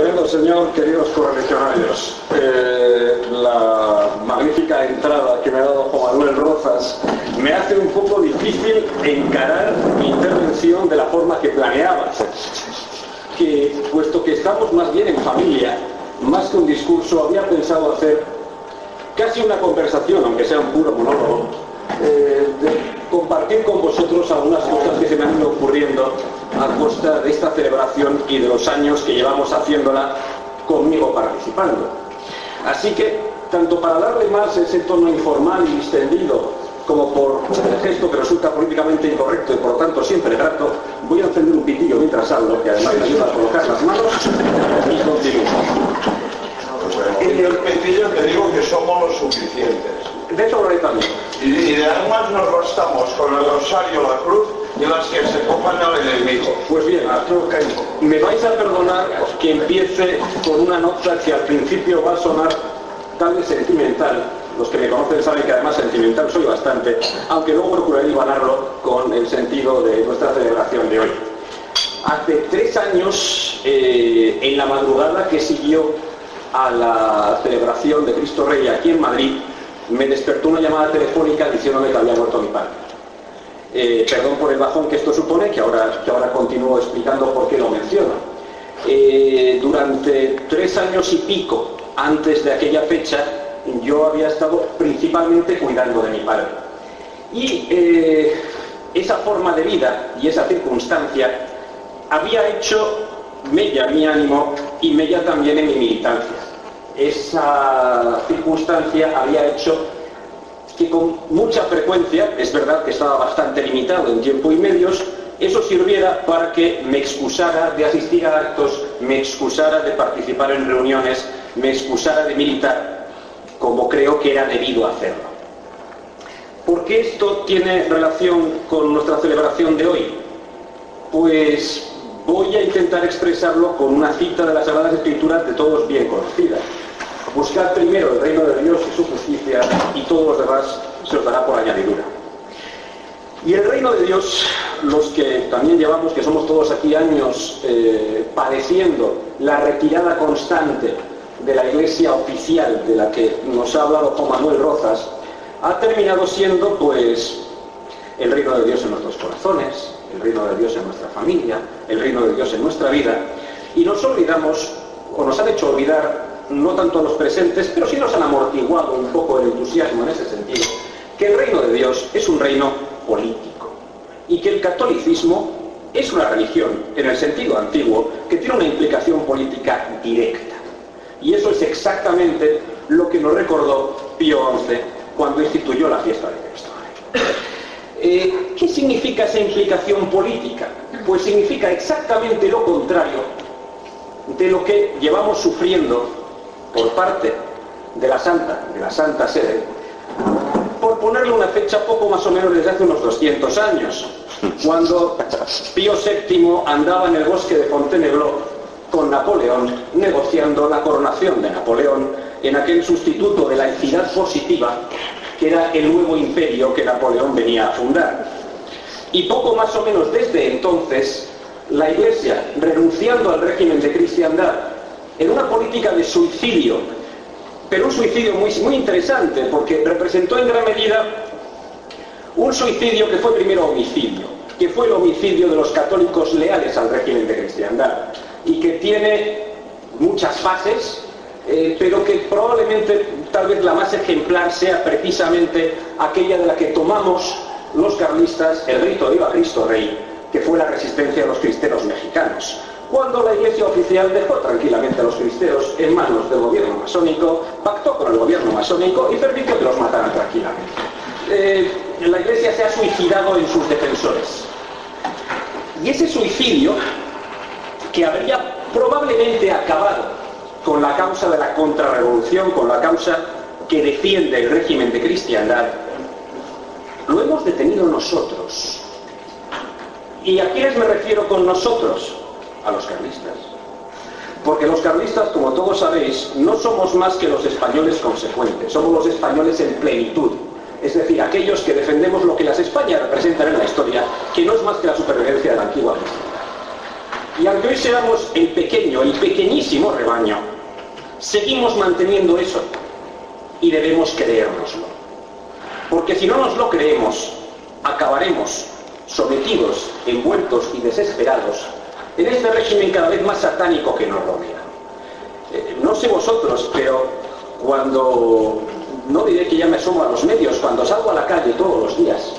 Reverendo Señor, queridos correligionarios, la magnífica entrada que me ha dado Juan Manuel Rozas me hace un poco difícil encarar mi intervención de la forma que planeaba, que puesto que estamos más bien en familia, más que un discurso, había pensado hacer casi una conversación, aunque sea un puro monólogo, de compartir con vosotros algunas cosas que se me han ido ocurriendo a costa de esta celebración y de los años que llevamos haciéndola conmigo participando. Así que, tanto para darle más ese tono informal y distendido, como por el gesto que resulta políticamente incorrecto y por lo tanto siempre grato, voy a encender un pitillo mientras hablo, que además me ayuda a colocar las manos y continúo. En el pitillo te digo que somos los suficientes. De eso hablaré también. Y de además nos bastamos con el rosario, la cruz y las que se cojan al enemigo. Pues bien, me vais a perdonar que empiece con una nota que al principio va a sonar tal vez sentimental. Los que me conocen saben que además sentimental soy bastante, aunque luego procuraré hilvanarlo con el sentido de nuestra celebración de hoy. Hace 3 años, en la madrugada que siguió a la celebración de Cristo Rey aquí en Madrid, me despertó una llamada telefónica diciéndome que había muerto mi padre. Perdón por el bajón que esto supone, que ahora continúo explicando por qué lo menciono. Durante 3 años y pico antes de aquella fecha, yo había estado principalmente cuidando de mi padre. Y esa forma de vida y esa circunstancia había hecho mella en mi ánimo y mella también en mi militancia. Esa circunstancia había hecho que con mucha frecuencia, es verdad que estaba bastante limitado en tiempo y medios, eso sirviera para que me excusara de asistir a actos, me excusara de participar en reuniones, me excusara de militar, como creo que era debido hacerlo. ¿Por qué esto tiene relación con nuestra celebración de hoy? Pues voy a intentar expresarlo con una cita de las Sagradas Escrituras de todos bien conocida. Buscad primero el reino de Dios y su justicia, y todo lo demás se os dará por añadidura. Y el reino de Dios, los que también llevamos, que somos todos aquí años padeciendo la retirada constante de la Iglesia oficial de la que nos ha hablado Juan Manuel Rozas, ha terminado siendo pues el reino de Dios en nuestros corazones, el reino de Dios en nuestra familia, el reino de Dios en nuestra vida, y nos olvidamos, o nos han hecho olvidar, no tanto a los presentes, pero sí nos han amortiguado un poco el entusiasmo en ese sentido, que el reino de Dios es un reino político, y que el catolicismo es una religión, en el sentido antiguo, que tiene una implicación política directa. Y eso es exactamente lo que nos recordó Pío XI cuando instituyó la fiesta de Cristo. ¿Qué significa esa implicación política? Pues significa exactamente lo contrario de lo que llevamos sufriendo por parte de la Santa Sede, por ponerle una fecha poco más o menos desde hace unos 200 años, cuando Pío VII andaba en el bosque de Fontainebleau con Napoleón, negociando la coronación de Napoleón en aquel sustituto de la equidad positiva que era el nuevo imperio que Napoleón venía a fundar. Y poco más o menos desde entonces, la Iglesia, renunciando al régimen de cristiandad, en una política de suicidio, pero un suicidio muy interesante, porque representó en gran medida un suicidio que fue primero homicidio, que fue el homicidio de los católicos leales al régimen de cristiandad, y que tiene muchas fases, pero que probablemente tal vez la más ejemplar sea precisamente aquella de la que tomamos los carlistas el grito de ¡Viva Cristo Rey!, que fue la resistencia de los cristeros mexicanos, cuando la Iglesia oficial dejó tranquilamente a los cristeros en manos del gobierno masónico, pactó con el gobierno masónico y permitió que los mataran tranquilamente. La Iglesia se ha suicidado en sus defensores. Y ese suicidio, que habría probablemente acabado con la causa de la contrarrevolución, con la causa que defiende el régimen de cristiandad, lo hemos detenido nosotros. ¿Y a quiénes me refiero con nosotros? A los carlistas. Porque los carlistas, como todos sabéis, no somos más que los españoles consecuentes, somos los españoles en plenitud. Es decir, aquellos que defendemos lo que las Españas representan en la historia, que no es más que la supervivencia de la antigua cristiandad. Y aunque hoy seamos el pequeño, el pequeñísimo rebaño, seguimos manteniendo eso y debemos creérnoslo. Porque si no nos lo creemos, acabaremos sometidos, envueltos y desesperados en este régimen cada vez más satánico que nos rodea. No sé vosotros, pero cuando, no diré que ya me asomo a los medios, cuando salgo a la calle todos los días,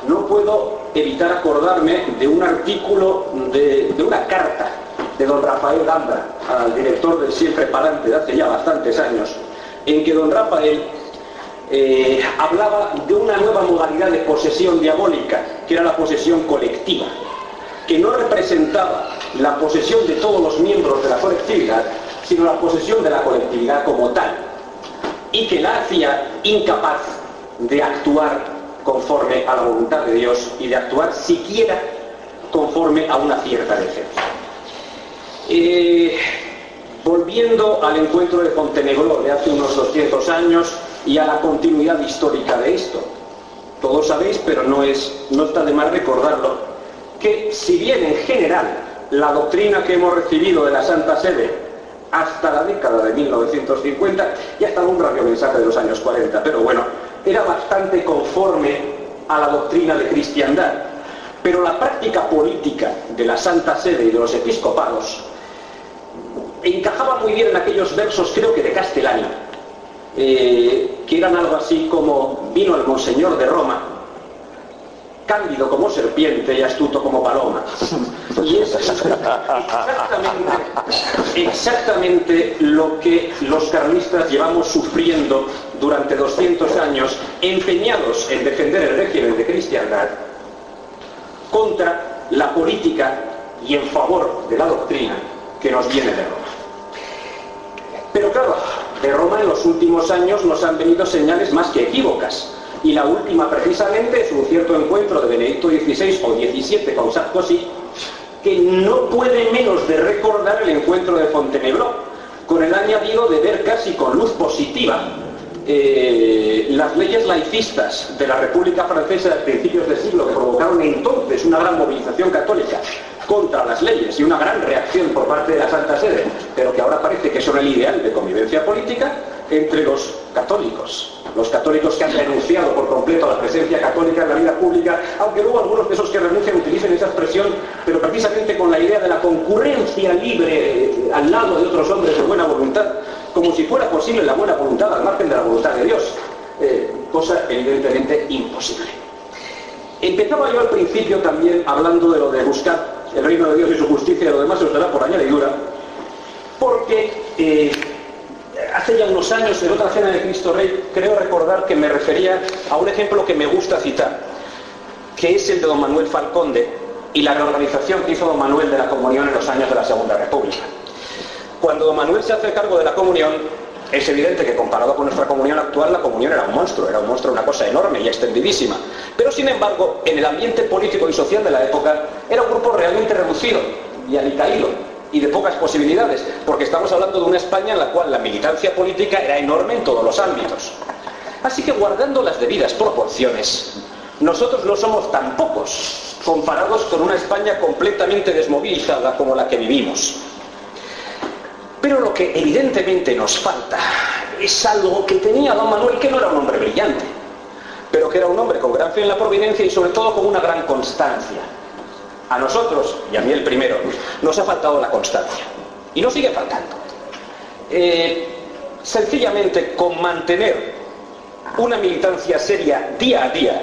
no puedo evitar acordarme de un artículo, de una carta de don Rafael Gambra, al director del Siempre Palante de hace ya bastantes años, en que don Rafael hablaba de una nueva modalidad de posesión diabólica, que era la posesión colectiva, que no representaba la posesión de todos los miembros de la colectividad, sino la posesión de la colectividad como tal, y que la hacía incapaz de actuar conforme a la voluntad de Dios y de actuar siquiera conforme a una cierta decencia. Volviendo al encuentro de Fontenegro de hace unos 200 años y a la continuidad histórica de esto, todos sabéis, pero no está de más recordarlo, que si bien en general la doctrina que hemos recibido de la Santa Sede hasta la década de 1950 y hasta un radiomensaje de los años 40, pero bueno, era bastante conforme a la doctrina de cristiandad, pero la práctica política de la Santa Sede y de los episcopados encajaba muy bien en aquellos versos, creo que de Castellani, que eran algo así como: vino el monseñor de Roma, cándido como serpiente y astuto como paloma. Y es exactamente lo que los carlistas llevamos sufriendo durante 200 años, empeñados en defender el régimen de cristiandad contra la política y en favor de la doctrina que nos viene de Roma. Pero claro, de Roma en los últimos años nos han venido señales más que equívocas. Y la última precisamente es un cierto encuentro de Benedicto XVI o XVII con Sarkozy, que no puede menos de recordar el encuentro de Fontenegro, con el añadido de ver casi con luz positiva las leyes laicistas de la República Francesa de principios del siglo, que provocaron entonces una gran movilización católica contra las leyes y una gran reacción por parte de la Santa Sede, pero que ahora parece que son el ideal de convivencia política entre los católicos que han renunciado por completo a la presencia católica en la vida pública, aunque luego algunos de esos que renuncian utilicen esa expresión, pero precisamente con la idea de la concurrencia libre al lado de otros hombres de buena voluntad, como si fuera posible la buena voluntad al margen de la voluntad de Dios, cosa evidentemente imposible. Empezaba yo al principio también hablando de lo de buscar el reino de Dios y su justicia, y lo demás se os dará por añadidura, porque hace ya unos años, en otra cena de Cristo Rey, creo recordar que me refería a un ejemplo que me gusta citar, que es el de don Manuel Falconde y la reorganización que hizo don Manuel de la comunión en los años de la Segunda República. Cuando don Manuel se hace cargo de la comunión, es evidente que comparado con nuestra comunión actual, la comunión era un monstruo, una cosa enorme y extendidísima. Pero sin embargo, en el ambiente político y social de la época, era un grupo realmente reducido y alicaído, y de pocas posibilidades, porque estamos hablando de una España en la cual la militancia política era enorme en todos los ámbitos. Así que, guardando las debidas proporciones, nosotros no somos tan pocos comparados con una España completamente desmovilizada como la que vivimos. Pero lo que evidentemente nos falta es algo que tenía don Manuel, que no era un hombre brillante, pero que era un hombre con gran fe en la providencia y sobre todo con una gran constancia. A nosotros, y a mí el primero, nos ha faltado la constancia. Y nos sigue faltando. Sencillamente con mantener una militancia seria día a día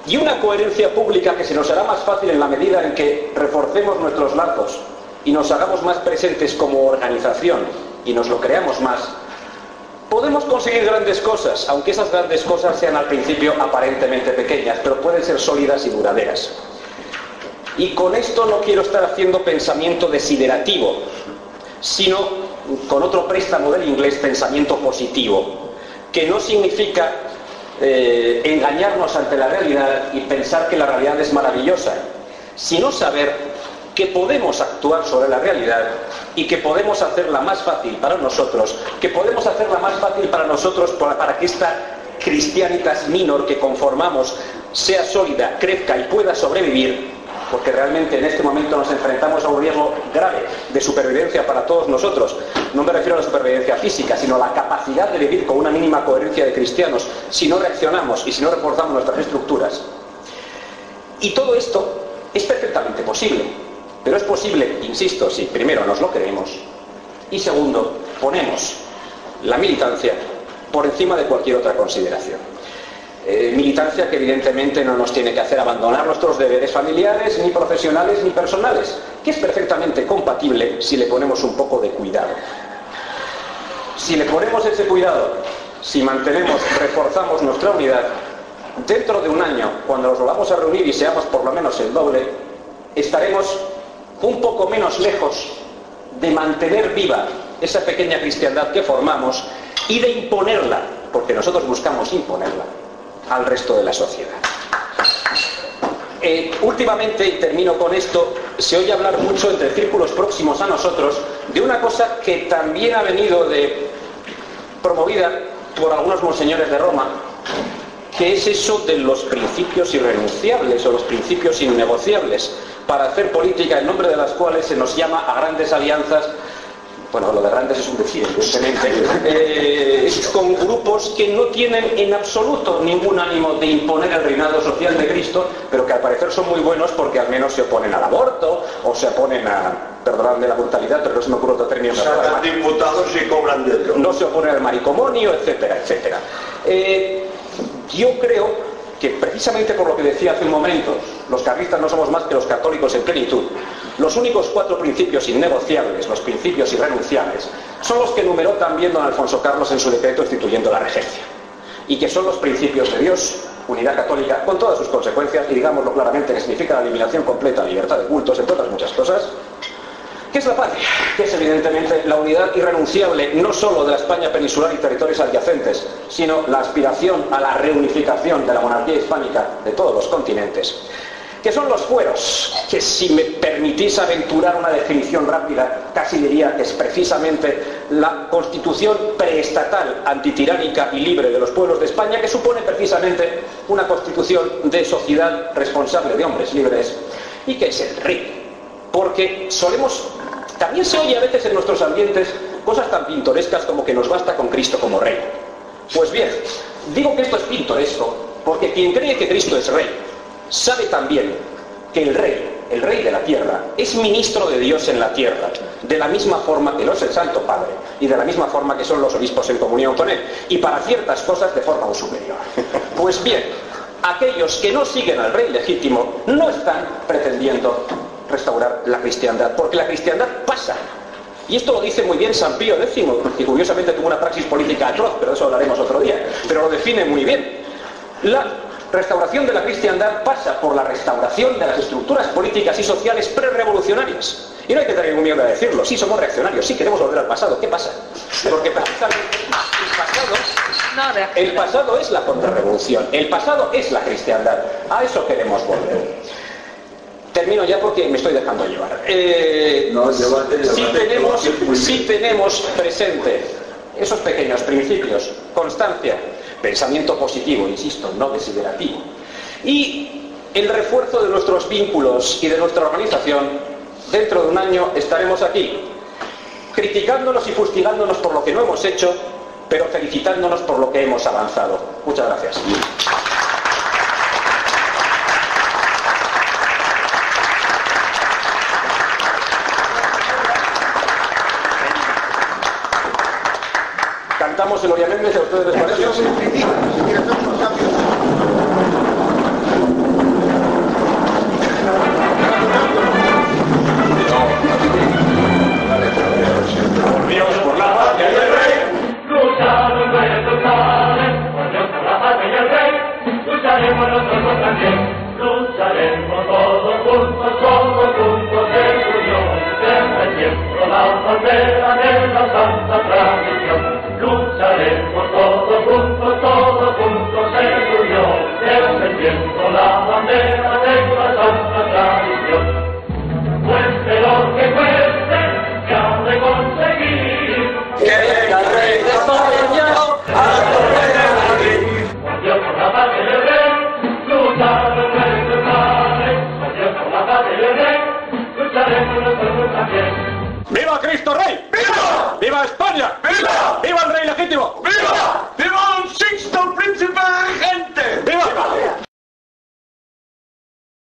y una coherencia pública que se nos hará más fácil en la medida en que reforcemos nuestros lazos y nos hagamos más presentes como organización y nos lo creamos más, podemos conseguir grandes cosas, aunque esas grandes cosas sean al principio aparentemente pequeñas, pero pueden ser sólidas y duraderas. Y con esto no quiero estar haciendo pensamiento desiderativo, sino con otro préstamo del inglés, pensamiento positivo, que no significa engañarnos ante la realidad y pensar que la realidad es maravillosa, sino saber que podemos actuar sobre la realidad y que podemos hacerla más fácil para nosotros, para que esta Christianitas Minor que conformamos sea sólida, crezca y pueda sobrevivir porque realmente en este momento nos enfrentamos a un riesgo grave de supervivencia para todos nosotros. No me refiero a la supervivencia física, sino a la capacidad de vivir con una mínima coherencia de cristianos si no reaccionamos y si no reforzamos nuestras estructuras. Y todo esto es perfectamente posible, pero es posible, insisto, si primero nos lo creemos y segundo, ponemos la militancia por encima de cualquier otra consideración. Militancia que evidentemente no nos tiene que hacer abandonar nuestros deberes familiares, ni profesionales, ni personales, que es perfectamente compatible si le ponemos un poco de cuidado. Si le ponemos ese cuidado, si mantenemos, reforzamos nuestra unidad, dentro de un año, cuando nos volvamos a reunir y seamos por lo menos el doble, estaremos un poco menos lejos de mantener viva esa pequeña cristiandad que formamos y de imponerla, porque nosotros buscamos imponerla al resto de la sociedad. Últimamente, y termino con esto, se oye hablar mucho entre círculos próximos a nosotros de una cosa que también ha venido promovida por algunos monseñores de Roma, que es eso de los principios irrenunciables o los principios innegociables, para hacer política en nombre de las cuales se nos llama a grandes alianzas. Bueno, lo de grandes es un decir, evidentemente, con grupos que no tienen en absoluto ningún ánimo de imponer el reinado social de Cristo, pero que al parecer son muy buenos porque al menos se oponen al aborto, o se oponen perdonadme la brutalidad, pero no se me ocurre otro término. Sacan diputados y cobran de ellos. No se oponen al maricomonio, etcétera, etcétera. Yo creo que precisamente por lo que decía hace un momento, los carlistas no somos más que los católicos en plenitud. Los únicos 4 principios innegociables, los principios irrenunciables, son los que enumeró también don Alfonso Carlos en su decreto instituyendo la regencia, y que son los principios de Dios, unidad católica, con todas sus consecuencias, y digámoslo claramente, que significa la eliminación completa de libertad de cultos, entre otras muchas cosas. ¿Qué es la patria? Que es evidentemente la unidad irrenunciable no solo de la España peninsular y territorios adyacentes, sino la aspiración a la reunificación de la monarquía hispánica de todos los continentes. Que son los fueros, que si me permitís aventurar una definición rápida, casi diría que es precisamente la constitución preestatal, antitiránica y libre de los pueblos de España, que supone precisamente una constitución de sociedad responsable de hombres libres, y que es el rey. Porque también se oye a veces en nuestros ambientes cosas tan pintorescas como que nos basta con Cristo como rey. Pues bien, digo que esto es pintoresco porque quien cree que Cristo es rey sabe también que el rey de la tierra, es ministro de Dios en la tierra, de la misma forma que lo es el Santo Padre y de la misma forma que son los obispos en comunión con él, y para ciertas cosas de forma superior. Pues bien, aquellos que no siguen al rey legítimo no están pretendiendo restaurar la cristiandad, porque la cristiandad pasa. Y esto lo dice muy bien San Pío X, que curiosamente tuvo una praxis política atroz, pero de eso hablaremos otro día, pero lo define muy bien. La restauración de la cristiandad pasa por la restauración de las estructuras políticas y sociales prerevolucionarias. Y no hay que tener ningún miedo a decirlo. Sí, somos reaccionarios, sí queremos volver al pasado. ¿Qué pasa? Porque precisamente el pasado es la contrarrevolución, el pasado es la cristiandad. A eso queremos volver. Termino ya porque me estoy dejando llevar. Si tenemos presente esos pequeños principios, constancia, pensamiento positivo, insisto, no desiderativo, y el refuerzo de nuestros vínculos y de nuestra organización, dentro de un año estaremos aquí, criticándonos y fustigándonos por lo que no hemos hecho, pero felicitándonos por lo que hemos avanzado. Muchas gracias. Cantamos el Oriamén, ¿a ustedes les parece? Volvíamos por la patria y el rey. Luchamos nuestros padres, por Dios, por la patria y el rey. Lucharemos nosotros también. Lucharemos todos juntos en unión. Defendiendo la bandera de la santa tradición. Lucharemos todos juntos en unión, defendiendo la España! ¡Viva! ¡Viva el rey legítimo! ¡Viva!